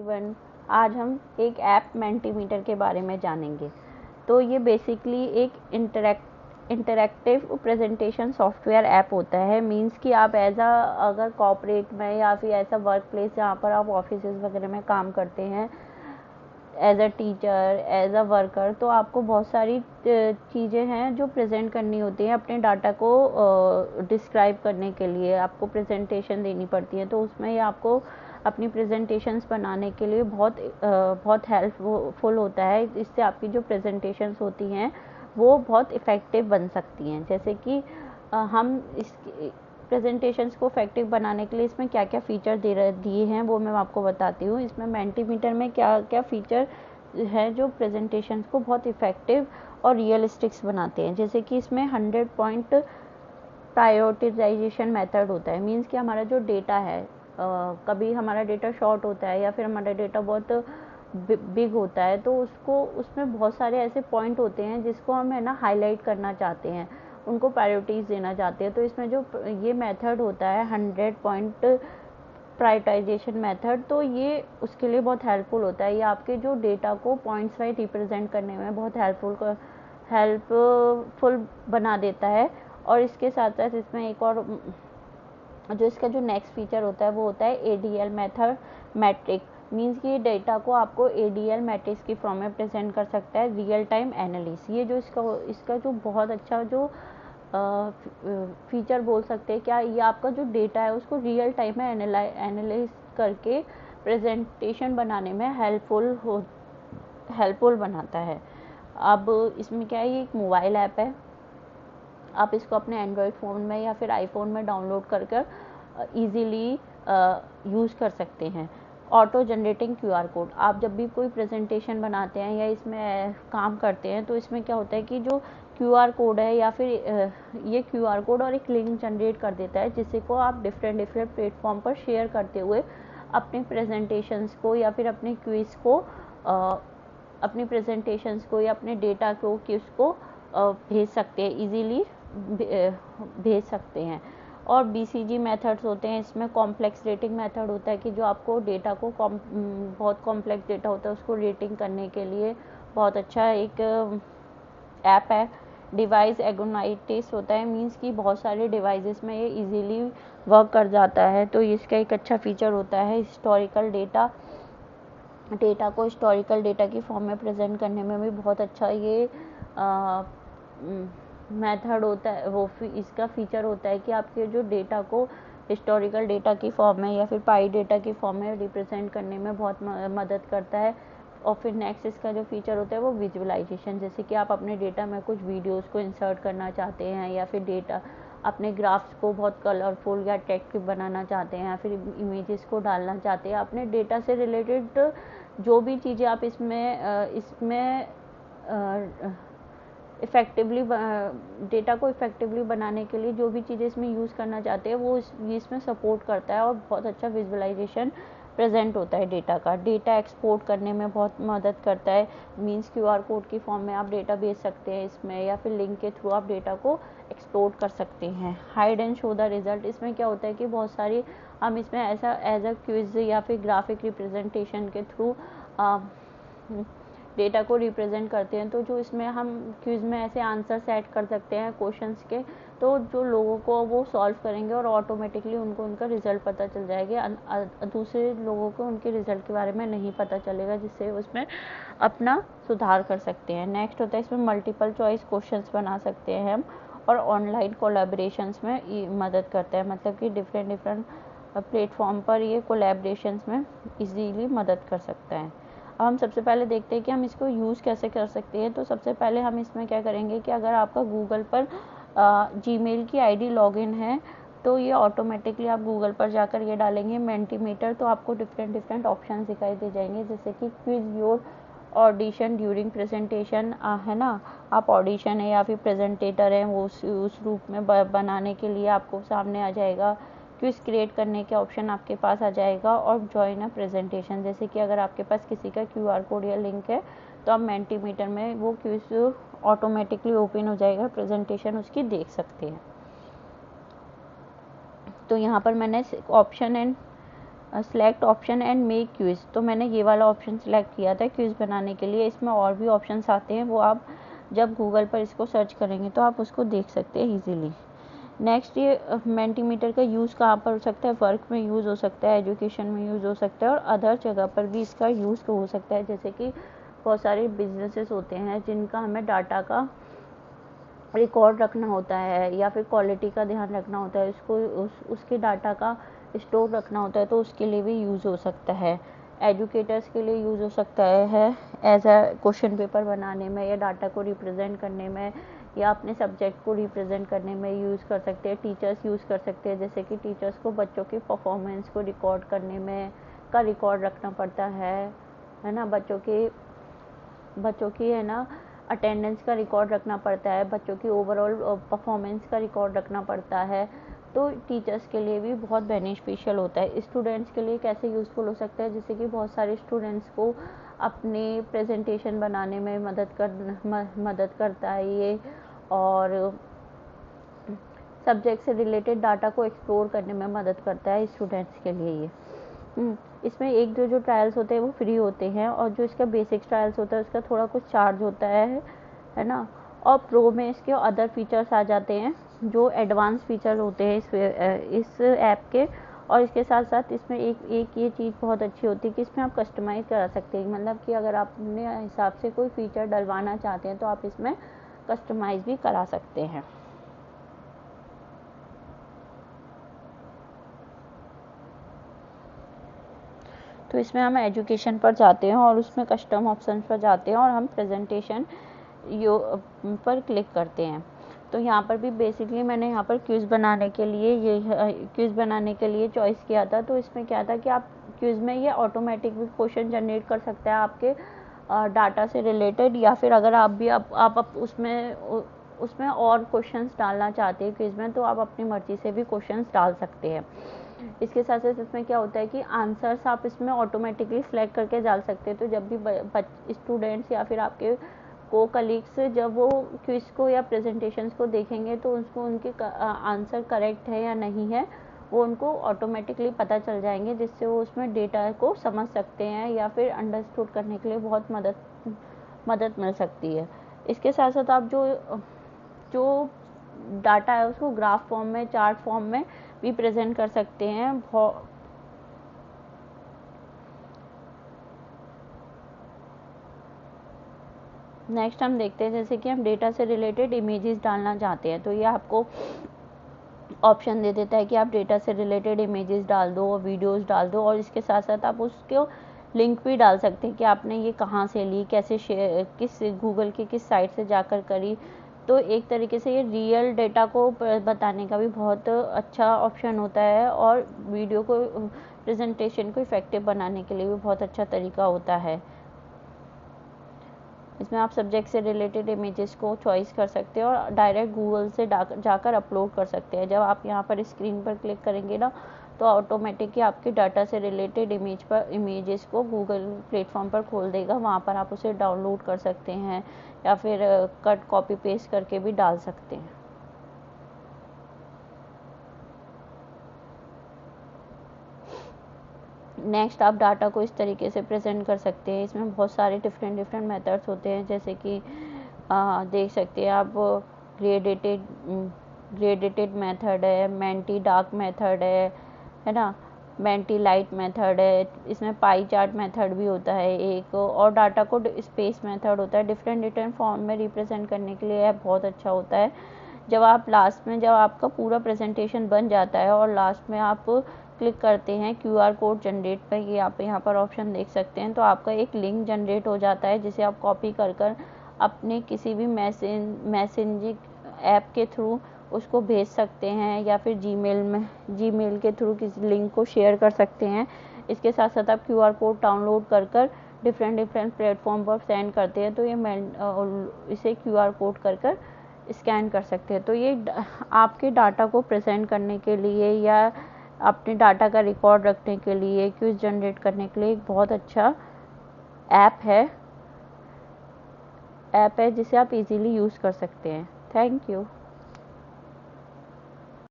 Everyone, आज हम एक ऐप मेंटीमीटर के बारे में जानेंगे। तो ये बेसिकली एक इंटरैक्टिव प्रेजेंटेशन सॉफ्टवेयर ऐप होता है। मींस कि आप अगर कॉर्पोरेट में या फिर ऐसा वर्क प्लेस जहाँ पर आप ऑफिस वगैरह में काम करते हैं, as a teacher, as a worker, तो आपको बहुत सारी चीज़ें हैं जो प्रेजेंट करनी होती हैं। अपने डाटा को डिस्क्राइब करने के लिए आपको प्रेजेंटेशन देनी पड़ती है। तो उसमें ये आपको अपनी प्रेजेंटेशंस बनाने के लिए बहुत हेल्पफुल होता है। इससे आपकी जो प्रेजेंटेशंस होती हैं वो बहुत इफ़ेक्टिव बन सकती हैं। जैसे कि हम इस प्रेजेंटेशंस को इफेक्टिव बनाने के लिए इसमें क्या क्या फ़ीचर दिए हैं वो मैं आपको बताती हूँ। इसमें मेंटीमीटर में क्या क्या फ़ीचर है जो प्रेजेंटेशंस को बहुत इफ़ेक्टिव और रियलिस्टिक्स बनाते हैं। जैसे कि इसमें 100 पॉइंट प्रायोरिटाइजेशन मेथड होता है। मींस कि हमारा जो डेटा है, कभी हमारा डेटा शॉर्ट होता है या फिर हमारा डेटा बहुत बिग होता है, तो उसमें बहुत सारे ऐसे पॉइंट होते हैं जिसको हम है ना हाईलाइट करना चाहते हैं, उनको प्रायोरिटीज़ देना चाहते हैं। तो इसमें जो ये मेथड होता है 100 पॉइंट प्रायोरिटाइजेशन मेथड, तो ये उसके लिए बहुत हेल्पफुल होता है। ये आपके जो डेटा को पॉइंट्स वाइज रिप्रेजेंट करने में बहुत हेल्पफुल बना देता है। और इसके साथ साथ इसमें एक और जो इसका जो नेक्स्ट फीचर होता है वो होता है ADL मेथड मैट्रिक। मींस कि डेटा को आपको ADL मैट्रिक्स की फॉर्म में प्रेजेंट कर सकता है, रियल टाइम एनालिसिस। ये जो इसका जो बहुत अच्छा जो फीचर बोल सकते हैं, क्या ये आपका जो डेटा है उसको रियल टाइम में एनालाइज करके प्रेजेंटेशन बनाने में हेल्पफुल बनाता है। अब इसमें क्या है, ये एक मोबाइल ऐप है। आप इसको अपने एंड्रॉयड फ़ोन में या फिर आईफोन में डाउनलोड कर ईज़िली यूज़ कर सकते हैं। ऑटो जनरेटिंग QR कोड, आप जब भी कोई प्रेजेंटेशन बनाते हैं या इसमें काम करते हैं तो इसमें क्या होता है कि जो QR कोड है या फिर ये QR कोड और एक लिंक जनरेट कर देता है, जिससे को आप डिफरेंट प्लेटफॉर्म पर शेयर करते हुए अपने प्रेजेंटेशंस को या फिर अपने क्विज़ को अपनी प्रेजेंटेशंस को या अपने डेटा को किसको भेज सकते हैं, इजीली भेज सकते हैं। और BCG मेथड्स होते हैं। इसमें कॉम्प्लेक्स रेटिंग मेथड होता है कि जो आपको डेटा को बहुत कॉम्प्लेक्स डेटा होता है उसको रेटिंग करने के लिए बहुत अच्छा एक ऐप है। डिवाइस एगोनाइटिस होता है। मींस कि बहुत सारे डिवाइसेस में ये इजीली वर्क कर जाता है। तो इसका एक अच्छा फीचर होता है हिस्टोरिकल डेटा को हिस्टोरिकल डेटा की फॉर्म में प्रेजेंट करने में भी बहुत अच्छा ये मेथड होता है। इसका फीचर होता है कि आपके जो डेटा को हिस्टोरिकल डेटा की फॉर्म में या फिर पाई डेटा की फॉर्म में रिप्रेजेंट करने में बहुत मदद करता है। और फिर नेक्स्ट इसका जो फीचर होता है वो विजुअलाइजेशन। जैसे कि आप अपने डेटा में कुछ वीडियोस को इंसर्ट करना चाहते हैं या फिर डेटा अपने ग्राफ्स को बहुत कलरफुल या अट्रैक्टिव बनाना चाहते हैं या फिर इमेजेस को डालना चाहते हैं, अपने डेटा से रिलेटेड जो भी चीज़ें आप इसमें इफ़ेक्टिवली डेटा को इफ़ेक्टिवली बनाने के लिए जो भी चीज़ें इसमें यूज़ करना चाहते हैं वो इसमें सपोर्ट करता है और बहुत अच्छा विजुअलाइजेशन प्रेजेंट होता है डेटा का। डेटा एक्सपोर्ट करने में बहुत मदद करता है। मींस QR कोड की फॉर्म में आप डेटा भेज सकते हैं इसमें, या फिर लिंक के थ्रू आप डेटा को एक्सपोर्ट कर सकते हैं। Hide and show the result, इसमें क्या होता है कि बहुत सारी हम इसमें ऐसा एज अ क्विज या फिर ग्राफिक रिप्रेजेंटेशन के थ्रू डेटा को रिप्रेजेंट करते हैं। तो जो इसमें हम क्विज में ऐसे आंसर सेट कर सकते हैं क्वेश्चंस के, तो जो लोगों को वो सॉल्व करेंगे और ऑटोमेटिकली उनको उनका रिजल्ट पता चल जाएगा। दूसरे लोगों को उनके रिजल्ट के बारे में नहीं पता चलेगा, जिससे उसमें अपना सुधार कर सकते हैं। नेक्स्ट होता है इसमें मल्टीपल चॉइस क्वेश्चंस बना सकते हैं हम, और ऑनलाइन कोलैबोरेशंस में मदद करता है। मतलब कि डिफरेंट प्लेटफॉर्म पर ये कोलैबोरेशंस में इजीली मदद कर सकता है। अब हम सबसे पहले देखते हैं कि हम इसको यूज़ कैसे कर सकते हैं। तो सबसे पहले हम इसमें क्या करेंगे कि अगर आपका गूगल पर जीमेल की ID लॉगिन है तो ये ऑटोमेटिकली आप गूगल पर जाकर ये डालेंगे मेंटीमीटर, तो आपको डिफरेंट ऑप्शन दिखाई दे जाएंगे। जैसे कि quiz your audition during presentation, है ना, आप ऑडिशन है या फिर प्रेजेंटेटर हैं वो उस रूप में बनाने के लिए आपको सामने आ जाएगा। क्विज क्रिएट करने के ऑप्शन आपके पास आ जाएगा, और जॉइन अ प्रेजेंटेशन, जैसे कि अगर आपके पास किसी का QR कोड या लिंक है तो आप मेंटीमीटर में वो क्विज ऑटोमेटिकली ओपन हो जाएगा, प्रेजेंटेशन उसकी देख सकते हैं। तो यहाँ पर मैंने option and select option and make quiz, तो मैंने ये वाला ऑप्शन सेलेक्ट किया था क्विज बनाने के लिए। इसमें और भी ऑप्शंस आते हैं, वो आप जब गूगल पर इसको सर्च करेंगे तो आप उसको देख सकते हैं इजीली। नेक्स्ट, ये मेंटीमीटर का यूज़ कहाँ पर हो सकता है? वर्क में यूज़ हो सकता है, एजुकेशन में यूज़ हो सकता है और अदर जगह पर भी इसका यूज़ हो सकता है। जैसे कि बहुत सारे बिजनेसेस होते हैं जिनका हमें डाटा का रिकॉर्ड रखना होता है या फिर क्वालिटी का ध्यान रखना होता है, उसके डाटा का स्टोर रखना होता है, तो उसके लिए भी यूज़ हो सकता है। एजुकेटर्स के लिए यूज़ हो सकता है एज अ क्वेश्चन पेपर बनाने में या डाटा को रिप्रेजेंट करने में या अपने सब्जेक्ट को रिप्रेजेंट करने में यूज़ कर सकते हैं। टीचर्स यूज़ कर सकते हैं, जैसे कि टीचर्स को बच्चों की परफॉर्मेंस को रिकॉर्ड करने में का रिकॉर्ड रखना पड़ता है ना, बच्चों की है ना अटेंडेंस का रिकॉर्ड रखना पड़ता है, बच्चों की ओवरऑल परफॉर्मेंस का रिकॉर्ड रखना पड़ता है, तो टीचर्स के लिए भी बहुत बेनिफिशियल होता है। स्टूडेंट्स के लिए कैसे यूज़फुल हो सकता है? जैसे कि बहुत सारे स्टूडेंट्स को अपने प्रेजेंटेशन बनाने में मदद करता है ये, और सब्जेक्ट से रिलेटेड डाटा को एक्सप्लोर करने में मदद करता है स्टूडेंट्स के लिए ये। इसमें एक जो ट्रायल्स होते हैं वो फ्री होते हैं, और जो इसका बेसिक ट्रायल्स होता है उसका थोड़ा कुछ चार्ज होता है ना। और प्रो में इसके अदर फीचर्स आ जाते हैं जो एडवांस फीचर होते हैं इस ऐप के। और इसके साथ साथ इसमें एक ये चीज़ बहुत अच्छी होती है कि इसमें आप कस्टमाइज़ करा सकते हैं, मतलब कि अगर आप अपने हिसाब से कोई फीचर डलवाना चाहते हैं तो आप इसमें कस्टमाइज़ भी करा सकते हैं। तो इसमें हम एजुकेशन पर जाते हैं और उसमें कस्टम ऑप्शन पर जाते हैं और हम प्रेजेंटेशन पर क्लिक करते हैं। तो यहाँ पर भी बेसिकली मैंने यहाँ पर क्विज़ बनाने के लिए चॉइस किया था। तो इसमें क्या था कि आप क्विज़ में ये ऑटोमेटिक भी क्वेश्चन जनरेट कर सकता है आपके डाटा से रिलेटेड, या फिर अगर आप उसमें और क्वेश्चंस डालना चाहते हैं क्विज़ में, तो आप अपनी मर्ज़ी से भी क्वेश्चंस डाल सकते हैं। इसके साथ साथ इसमें क्या होता है कि आंसर्स आप इसमें ऑटोमेटिकली सिलेक्ट करके डाल सकते हैं। तो जब भी स्टूडेंट्स या फिर आपके को कलीग्स जब वो क्विज को या प्रेजेंटेशंस को देखेंगे तो उनके आंसर करेक्ट है या नहीं है वो उनको ऑटोमेटिकली पता चल जाएंगे, जिससे वो उसमें डेटा को समझ सकते हैं या फिर अंडरस्टूड करने के लिए बहुत मदद मिल सकती है। इसके साथ साथ आप जो डाटा है उसको ग्राफ फॉर्म में, चार्ट फॉर्म में भी प्रेजेंट कर सकते हैं। नेक्स्ट हम देखते हैं, जैसे कि हम डेटा से रिलेटेड इमेजेस डालना चाहते हैं, तो ये आपको ऑप्शन दे देता है कि आप डेटा से रिलेटेड इमेजेस डाल दो और वीडियोस डाल दो, और इसके साथ साथ आप उसको लिंक भी डाल सकते हैं कि आपने ये कहाँ से ली, कैसे शेयर, किस गूगल की किस साइट से जाकर करी। तो एक तरीके से ये रियल डेटा को बताने का भी बहुत अच्छा ऑप्शन होता है, और वीडियो को प्रेजेंटेशन को इफेक्टिव बनाने के लिए भी बहुत अच्छा तरीका होता है। इसमें आप सब्जेक्ट से रिलेटेड इमेजेस को चॉइस कर सकते हैं और डायरेक्ट गूगल से जाकर अपलोड कर सकते हैं। जब आप यहाँ पर स्क्रीन पर क्लिक करेंगे ना, तो ऑटोमेटिकली आपके डाटा से रिलेटेड इमेजेस को गूगल प्लेटफॉर्म पर खोल देगा। वहाँ पर आप उसे डाउनलोड कर सकते हैं या फिर कट कॉपी पेस्ट करके भी डाल सकते हैं। नेक्स्ट, आप डाटा को इस तरीके से प्रेजेंट कर सकते हैं। इसमें बहुत सारे डिफरेंट मेथड्स होते हैं, जैसे कि देख सकते हैं आप ग्रेडेटेड मेथड है, मेंटी डार्क मेथड है ना, मेंटी लाइट मेथड है, इसमें पाई चार्ट मेथड भी होता है एक, और डाटा को स्पेस मेथड होता है। डिफरेंट फॉर्म में रिप्रेजेंट करने के लिए बहुत अच्छा होता है। जब आपका पूरा प्रेजेंटेशन बन जाता है और लास्ट में आप क्लिक करते हैं QR कोड जनरेट पे, ये आप यहाँ पर ऑप्शन देख सकते हैं, तो आपका एक लिंक जनरेट हो जाता है जिसे आप कॉपी कर अपने किसी भी मैसेजिंग ऐप के थ्रू उसको भेज सकते हैं, या फिर जीमेल के थ्रू किसी लिंक को शेयर कर सकते हैं। इसके साथ साथ आप QR कोड डाउनलोड कर डिफरेंट प्लेटफॉर्म पर सेंड करते हैं, तो ये इसे QR कोड कर स्कैन कर सकते हैं। तो ये आपके डाटा को प्रेजेंट करने के लिए या अपने डाटा का रिकॉर्ड रखने के लिए, क्विज जनरेट करने के लिए एक बहुत अच्छा ऐप है जिसे आप इजीली यूज़ कर सकते हैं। Thank you.